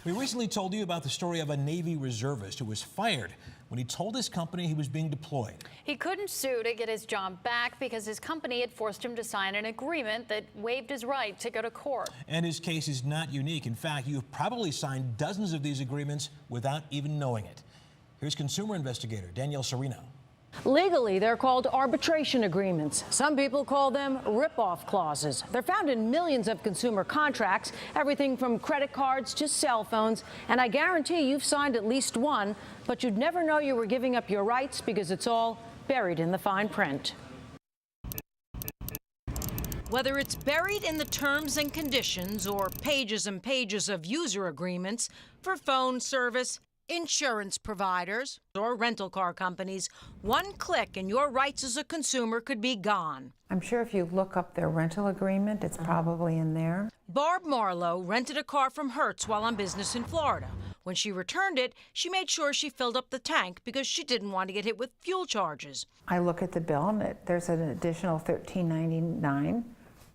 We recently told you about the story of a Navy reservist who was fired when he told his company he was being deployed. He couldn't sue to get his job back because his company had forced him to sign an agreement that waived his right to go to court. And his case is not unique. In fact, you've probably signed dozens of these agreements without even knowing it. Here's consumer investigator Danielle Serino. Legally, they're called arbitration agreements. Some people call them rip-off clauses. They're found in millions of consumer contracts, everything from credit cards to cell phones. And I guarantee you've signed at least one, but you'd never know you were giving up your rights because it's all buried in the fine print. Whether it's buried in the terms and conditions or pages and pages of user agreements for phone service, insurance providers, or rental car companies, one click and your rights as a consumer could be gone. I'm sure if you look up their rental agreement, it's probably in there. Barb Marlowe rented a car from Hertz while on business in Florida. When she returned it, she made sure she filled up the tank because she didn't want to get hit with fuel charges. I look at the bill and there's an additional $13.99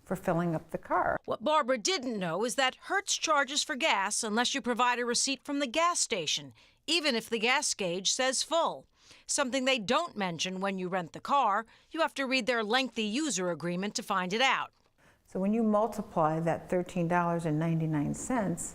for filling up the car. What Barbara didn't know is that Hertz charges for gas unless you provide a receipt from the gas station, even if the gas gauge says full. Something they don't mention when you rent the car. You have to read their lengthy user agreement to find it out. So when you multiply that $13.99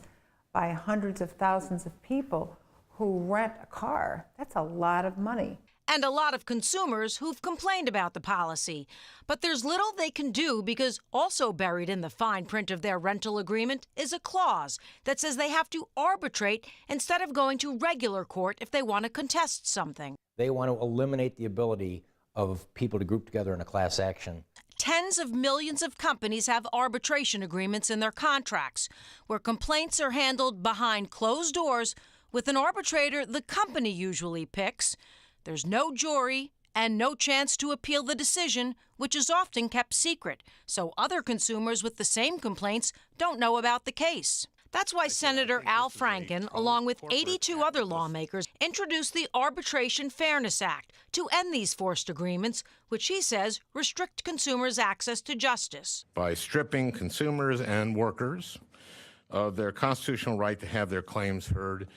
by hundreds of thousands of people who rent a car, that's a lot of money. And a lot of consumers who've complained about the policy. But there's little they can do because also buried in the fine print of their rental agreement is a clause that says they have to arbitrate instead of going to regular court if they want to contest something. They want to eliminate the ability of people to group together in a class action. Tens of millions of companies have arbitration agreements in their contracts where complaints are handled behind closed doors with an arbitrator the company usually picks. There's no jury and no chance to appeal the decision, which is often kept secret, so other consumers with the same complaints don't know about the case. That's why Senator Al Franken, along with 82 other lawmakers, introduced the Arbitration Fairness Act to end these forced agreements, which he says restrict consumers' access to justice. By stripping consumers and workers of their constitutional right to have their claims heard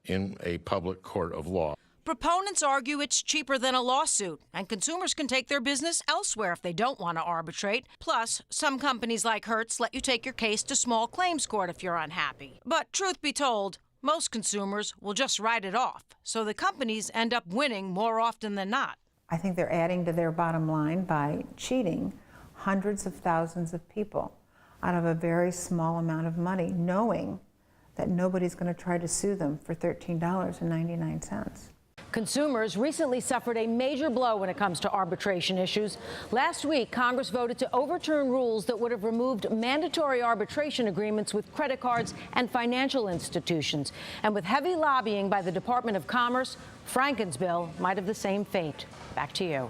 in a public court of law. Proponents argue it's cheaper than a lawsuit, and consumers can take their business elsewhere if they don't want to arbitrate. Plus, some companies like Hertz let you take your case to small claims court if you're unhappy. But truth be told, most consumers will just write it off, so the companies end up winning more often than not. I think they're adding to their bottom line by cheating hundreds of thousands of people out of a very small amount of money, knowing that nobody's going to try to sue them for $13.99. Consumers recently suffered a major blow when it comes to arbitration issues. Last week, Congress voted to overturn rules that would have removed mandatory arbitration agreements with credit cards and financial institutions. And with heavy lobbying by the Department of Commerce, Franken's bill might have the same fate. Back to you.